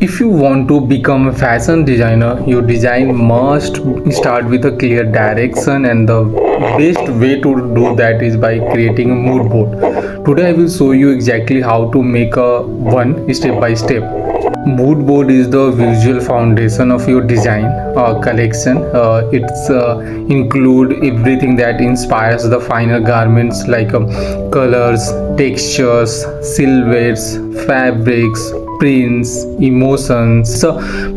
If you want to become a fashion designer, your design must start with a clear direction, and the best way to do that is by creating a mood board. Today I will show you exactly how to make a one step by step. Mood board is the visual foundation of your design collection. It's include everything that inspires the final garments, like colors, textures, silhouettes, fabrics, prints, emotions. So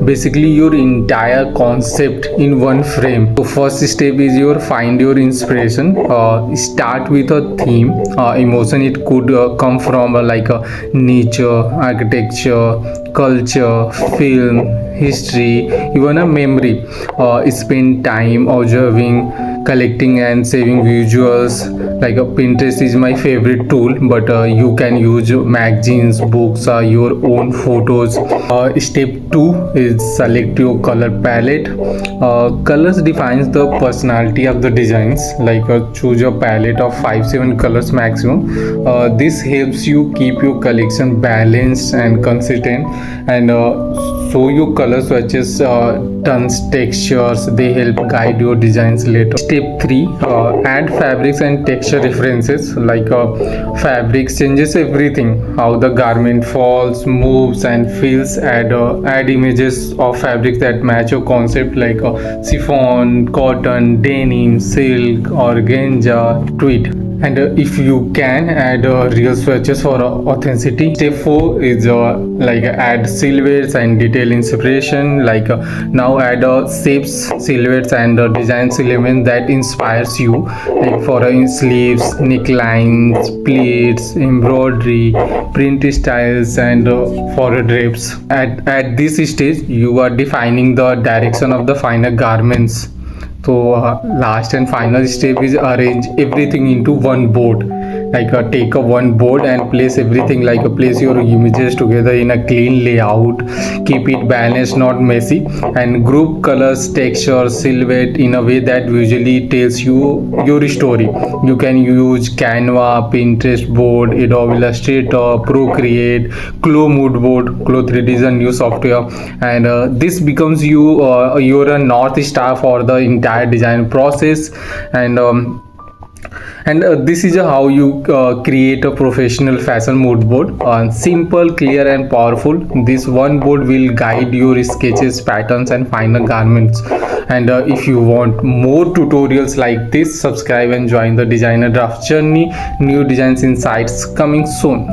basically your entire concept in one frame. So first step is your find your inspiration. Start with a theme, emotion. It could come from nature, architecture, culture, film, history, even a memory. Spend time observing, collecting and saving visuals. Like a Pinterest is my favorite tool, but you can use magazines, books, your own photos. Step 2 is select your color palette. Colors defines the personality of the designs. Choose a palette of 5-7 colors maximum. This helps you keep your collection balanced and consistent, and so your color swatches, tones, textures, they help guide your designs later. Step 3, add fabrics and texture references. Fabrics changes everything, how the garment falls, moves and feels. Add images of fabrics that match your concept, like chiffon, cotton, denim, silk, organza, tweed. And if you can, add real swatches for authenticity. Step 4 is add silhouettes and detail inspiration. Now add shapes, silhouettes and design element that inspires you, like for sleeves, necklines, pleats, embroidery, print styles, and for drapes. At this stage you are defining the direction of the final garments. So last and final step is arrange everything into one board. Take a one board and place everything, place your images together in a clean layout. Keep it balanced, not messy, and group colors, texture, silhouette in a way that visually tells you your story. You can use Canva, Pinterest board, Adobe Illustrator, Procreate, Moodboard. 3D is a new software, and this becomes your north star for the entire design process. And this is how you create a professional fashion mood board. Simple, clear and powerful. This one board will guide your sketches, patterns and final garments. And if you want more tutorials like this, subscribe and join the designer draft journey. New designs insights coming soon.